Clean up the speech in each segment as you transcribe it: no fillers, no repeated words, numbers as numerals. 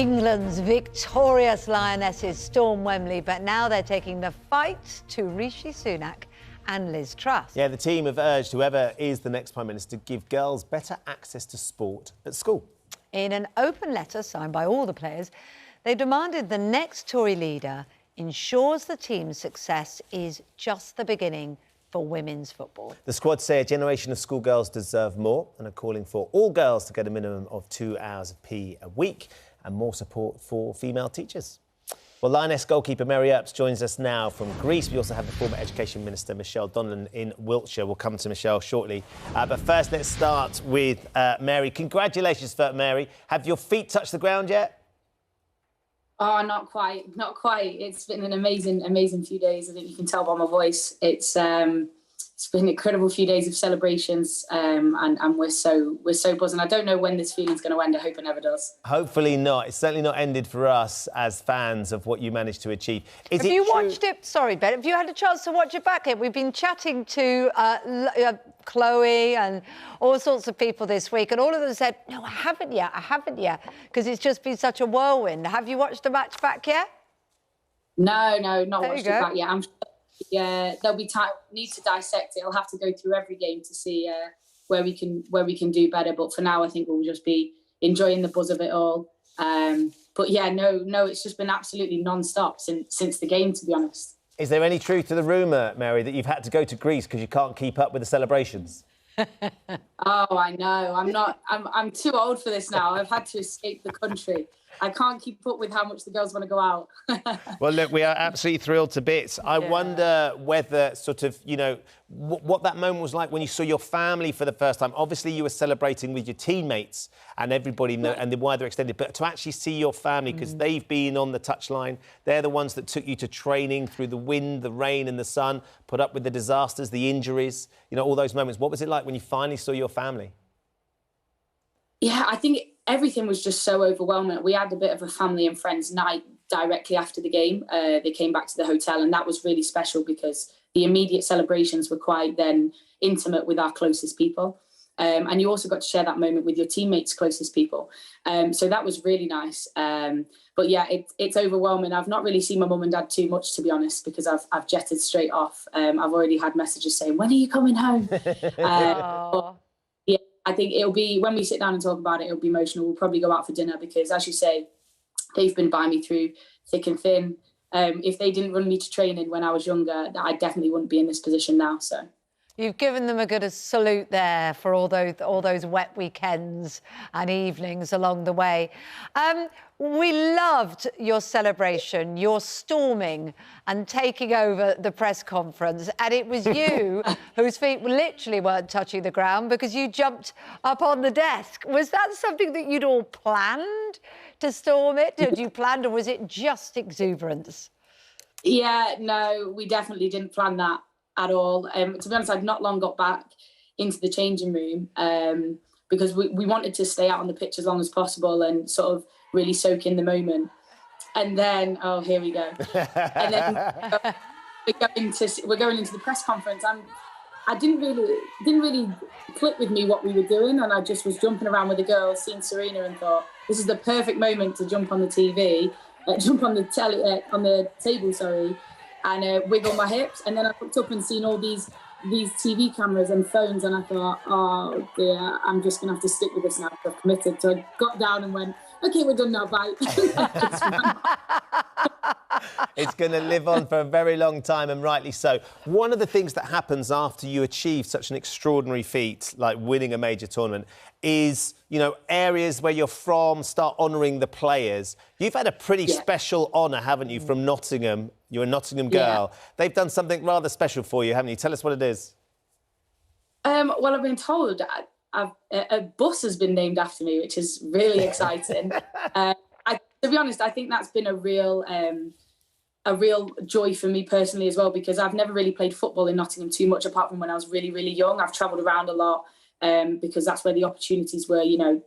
England's victorious Lionesses storm Wembley, but now they're taking the fight to Rishi Sunak and Liz Truss. Yeah, the team have urged whoever is the next Prime Minister to give girls better access to sport at school. In an open letter signed by all the players, they demanded the next Tory leader ensures the team's success is just the beginning for women's football. The squad say a generation of schoolgirls deserve more and are calling for all girls to get a minimum of 2 hours of PE a week and more support for female teachers. Well, Lioness goalkeeper Mary Earps joins us now from Greece. We also have the former Education Minister, Michelle Donelan, in Wiltshire. We'll come to Michelle shortly. But first, let's start with Mary. Congratulations, Mary. Have your feet touched the ground yet? Oh, not quite, not quite. It's been an amazing few days. I think you can tell by my voice. It's been an incredible few days of celebrations, and we're so buzzing. I don't know when this feeling's going to end. I hope it never does. Hopefully not. It's certainly not ended for us as fans of what you managed to achieve. Have you watched it? Sorry, Ben. Have you had a chance to watch it back yet? We've been chatting to Chloe and all sorts of people this week, and all of them said, "No, I haven't yet, because it's just been such a whirlwind." Have you watched the match back yet? No, not watched it back yet. I'm sure. Yeah, there'll be time. Need to dissect it. I'll have to go through every game to see where we can do better. But for now, I think we'll just be enjoying the buzz of it all. But yeah, no, it's just been absolutely non-stop since the game, to be honest. Is there any truth to the rumour, Mary, that you've had to go to Greece because you can't keep up with the celebrations? Oh, I know. I'm too old for this now. I've had to escape the country. I can't keep up with how much the girls want to go out. Well, look, we are absolutely thrilled to bits. I wonder whether sort of, you know, what that moment was like when you saw your family for the first time. Obviously, you were celebrating with your teammates and everybody and the wider extended, but to actually see your family, because they've been on the touchline, they're the ones that took you to training through the wind, the rain and the sun, put up with the disasters, the injuries, you know, all those moments. What was it like when you finally saw your family? Yeah, I think everything was just so overwhelming. We had a bit of a family and friends night directly after the game. They came back to the hotel, and that was really special because the immediate celebrations were quite then intimate with our closest people. And you also got to share that moment with your teammates' closest people. So that was really nice. But yeah, it's overwhelming. I've not really seen my mum and dad too much, to be honest, because I've jetted straight off. I've already had messages saying, "When are you coming home?" Yeah, I think it'll be, when we sit down and talk about it, it'll be emotional. We'll probably go out for dinner because, as you say, they've been by me through thick and thin. If they didn't run me to training when I was younger, I definitely wouldn't be in this position now. So you've given them a good salute there for all those wet weekends and evenings along the way. We loved your celebration, your storming and taking over the press conference. And it was you whose feet literally weren't touching the ground because you jumped up on the desk. Was that something that you'd all planned to storm it? Did you plan, or was it just exuberance? Yeah, no, we definitely didn't plan that at all. To be honest, I'd not long got back into the changing room because we wanted to stay out on the pitch as long as possible and sort of really soak in the moment. And then, oh, here we go. And then we're going into the press conference. I didn't really click with me what we were doing, and I just was jumping around with the girls, seeing Serena, and thought this is the perfect moment to jump on the TV, jump on the table, sorry, and wiggle my hips. And then I looked up and seen all these TV cameras and phones, and I thought, oh dear, I'm just gonna have to stick with this now because I've committed. So I got down and went, okay, we're done now, bye. It's going to live on for a very long time, and rightly so. One of the things that happens after you achieve such an extraordinary feat, like winning a major tournament, is, you know, areas where you're from start honouring the players. You've had a pretty special honour, haven't you, from Nottingham? You're a Nottingham girl. Yeah. They've done something rather special for you, haven't you? Tell us what it is. Well, I've been told a bus has been named after me, which is really exciting. To be honest, I think that's been a real joy for me personally as well, because I've never really played football in Nottingham too much, apart from when I was really, really young. I've travelled around a lot because that's where the opportunities were. You know,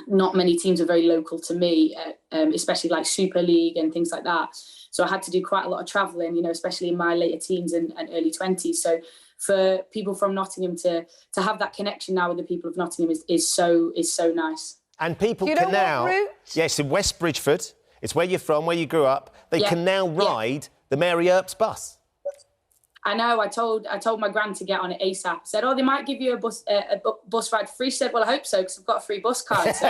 not many teams are very local to me, especially like Super League and things like that. So I had to do quite a lot of travelling, you know, especially in my later teens and early 20s. So for people from Nottingham to have that connection now with the people of Nottingham is so nice. And people Do you know can now... what route? Yes, in West Bridgeford. It's where you're from, where you grew up. They can now ride the Mary Earps bus. I know. I told my gran to get on it ASAP. Said, "Oh, they might give you a bus ride free." She said, "Well, I hope so, because I've got a free bus card." So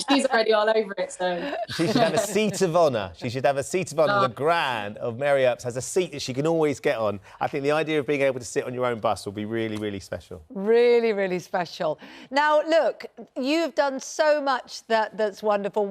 she's already all over it. So she should have a seat of honour. She should have a seat of honour. The Gran of Mary Earps has a seat that she can always get on. I think the idea of being able to sit on your own bus will be really, really special. Really, really special. Now, look, you've done so much that's wonderful.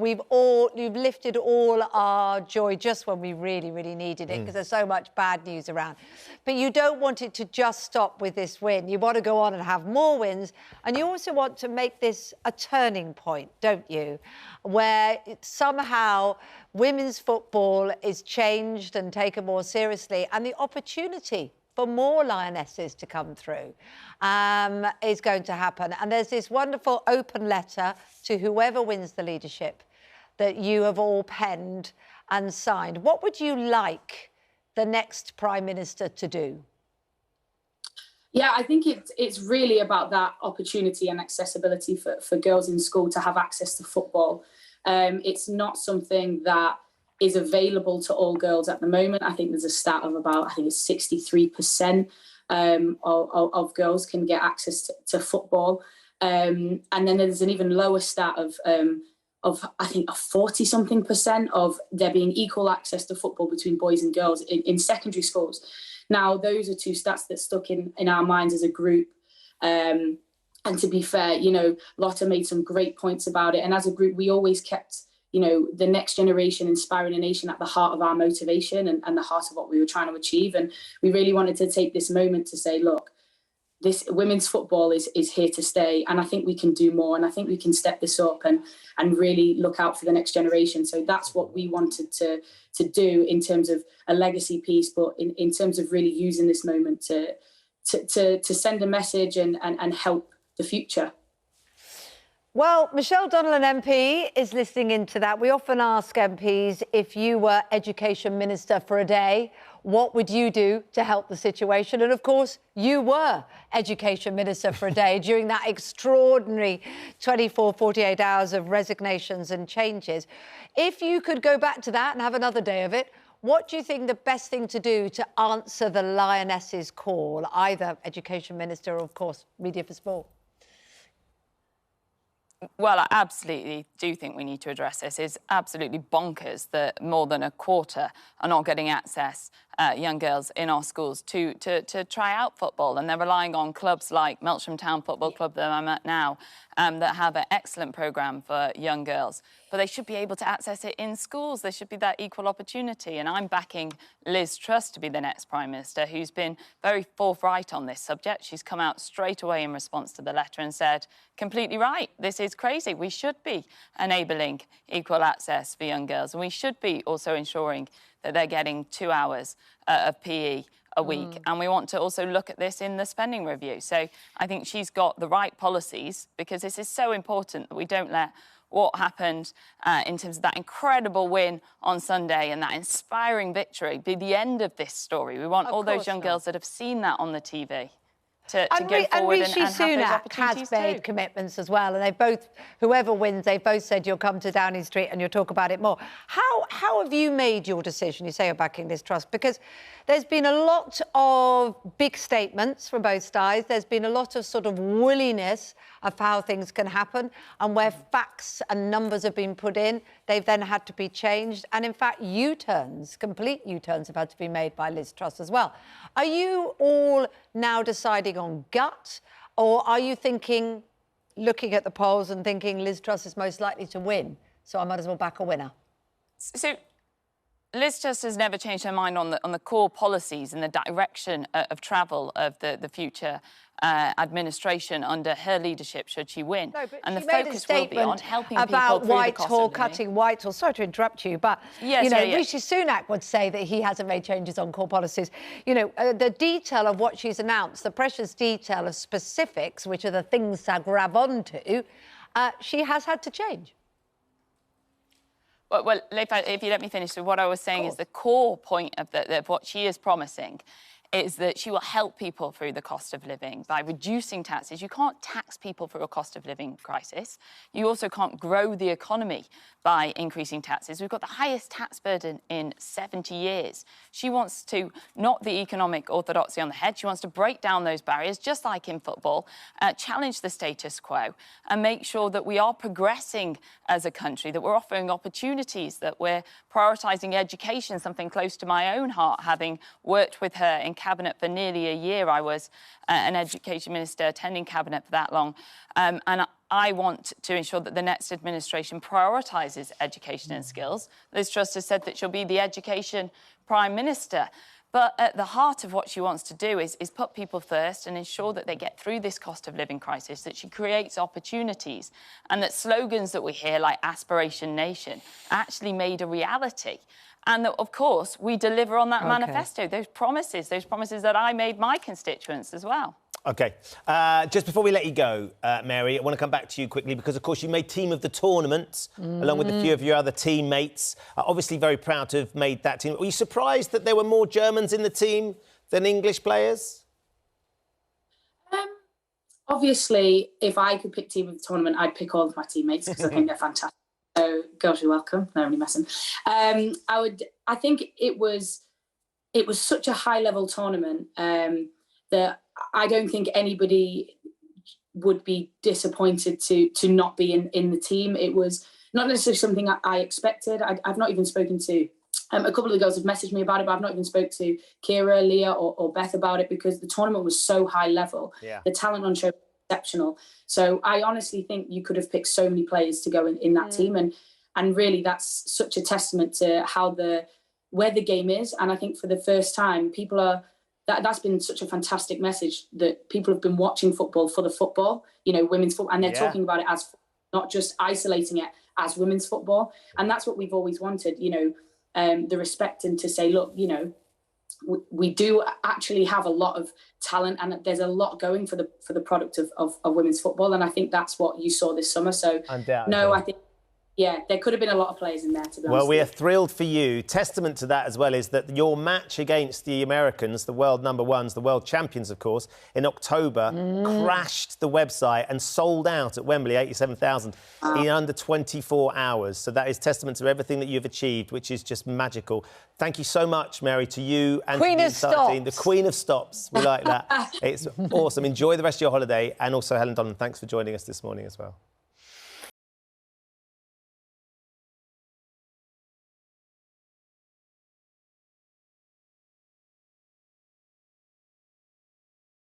You've lifted all our joy just when we really, really needed it, because there's so much bad news around. But you don't want it to just stop with this win. You want to go on and have more wins, and you also want to make this a turning point, don't you? Where somehow women's football is changed and taken more seriously, and the opportunity for more Lionesses to come through is going to happen. And there's this wonderful open letter to whoever wins the leadership that you have all penned and signed. What would you like the next Prime Minister to do? Yeah, I think it's really about that opportunity and accessibility for girls in school to have access to football. It's not something that is available to all girls at the moment. I think there's a stat of about, I think it's 63% of girls can get access to football. And then there's an even lower stat of I think 40-something% of there being equal access to football between boys and girls in secondary schools. Now, those are two stats that stuck in our minds as a group. And to be fair, you know, Lotta made some great points about it. And as a group, we always kept, you know, the next generation, inspiring a nation at the heart of our motivation and the heart of what we were trying to achieve. And we really wanted to take this moment to say, look, this women's football is here to stay, and I think we can do more, and I think we can step this up and really look out for the next generation. So that's what we wanted to do in terms of a legacy piece, but in terms of really using this moment to send a message and help the future. Well, Michelle Donelan MP is listening into that. We often ask MPs, if you were Education Minister for a day, what would you do to help the situation? And of course, you were Education Minister for a day during that extraordinary 24, 48 hours of resignations and changes. If you could go back to that and have another day of it, what do you think the best thing to do to answer the Lionesses' call, either Education Minister or, of course, Media for Sport? Well, I absolutely do think we need to address this. It's absolutely bonkers that more than a quarter are not getting access, young girls in our schools, to try out football. And they're relying on clubs like Melksham Town Football Club that I'm at now, that have an excellent programme for young girls. But they should be able to access it in schools. There should be that equal opportunity. And I'm backing Liz Truss to be the next Prime Minister, who's been very forthright on this subject. She's come out straight away in response to the letter and said, completely right, this is crazy. We should be enabling equal access for young girls. And we should be also ensuring that they're getting 2 hours of PE a week. And we want to also look at this in the spending review. So I think she's got the right policies, because this is so important that we don't let what happened in terms of that incredible win on Sunday and that inspiring victory be the end of this story. We want all those young girls that have seen that on the TV to go forward and Rishi have those Sunak opportunities has made commitments as well, and they've both, whoever wins, they've both said you'll come to Downing Street and you'll talk about it more. How have you made your decision? You say you're backing Liz Truss, because there's been a lot of big statements from both sides. There's been a lot of sort of willingness of how things can happen, and where facts and numbers have been put in, they've then had to be changed. And in fact, U-turns, complete U-turns have had to be made by Liz Truss as well. Are you all now deciding on gut, or are you thinking, looking at the polls and thinking Liz Truss is most likely to win, so I might as well back a winner? So Liz Truss has never changed her mind on the core policies and the direction of travel of the future administration under her leadership, should she win. No, but and she the made focus a will be on statement helping about people through the cost Whitehall, of living. cutting Whitehall. Sorry to interrupt you, but Yes, you know, yeah. Rishi Sunak would say that he hasn't made changes on core policies. You know, the detail of what she's announced, the precious detail of specifics, which are the things to grab onto, she has had to change. Well, if you let me finish, so what I was saying is the core point of what she is promising is that she will help people through the cost of living by reducing taxes. You can't tax people through a cost of living crisis. You also can't grow the economy by increasing taxes. We've got the highest tax burden in 70 years. She wants to knock the economic orthodoxy on the head. She wants to break down those barriers, just like in football, challenge the status quo and make sure that we are progressing as a country, that we're offering opportunities, that we're prioritising education, something close to my own heart, having worked with her in Cabinet for nearly a year. I was an education minister attending Cabinet for that long. And I want to ensure that the next administration prioritises education and skills. Liz Truss has said that she'll be the education prime minister. But at the heart of what she wants to do is put people first and ensure that they get through this cost of living crisis, that she creates opportunities, and that slogans that we hear like Aspiration Nation are actually made a reality. And that, of course, we deliver on that manifesto, those promises that I made my constituents as well. OK. Just before we let you go, Mary, I want to come back to you quickly because, of course, you made team of the tournament along with a few of your other teammates. Obviously very proud to have made that team. Were you surprised that there were more Germans in the team than English players? Obviously, if I could pick team of the tournament, I'd pick all of my teammates because I think they're fantastic. So, girls, you're welcome. No, only messing. I think it was such a high-level tournament that I don't think anybody would be disappointed to not be in the team. It was not necessarily something I expected. I've not even spoken to a couple of the girls have messaged me about it, but I've not even spoke to Kira, Leah or Beth about it because the tournament was so high level. Yeah. The talent on show was exceptional. So I honestly think you could have picked so many players to go in that team. And really that's such a testament to where the game is. And I think for the first time, people are... That's been such a fantastic message that people have been watching football for the football, women's football, and they're talking about it as not just isolating it as women's football. And that's what we've always wanted, the respect and to say, look, we do actually have a lot of talent and there's a lot going for the product of women's football. And I think that's what you saw this summer. So, no, I think... Yeah, there could have been a lot of players in there, to be honest. Well, we are thrilled for you. Testament to that as well is that your match against the Americans, the world number ones, the world champions, of course, in October, crashed the website and sold out at Wembley, 87,000, in under 24 hours. So that is testament to everything that you've achieved, which is just magical. Thank you so much, Mary, to you and to the entire team. The Queen of Stops. We like that. It's awesome. Enjoy the rest of your holiday. And also, Helen Donelan, thanks for joining us this morning as well.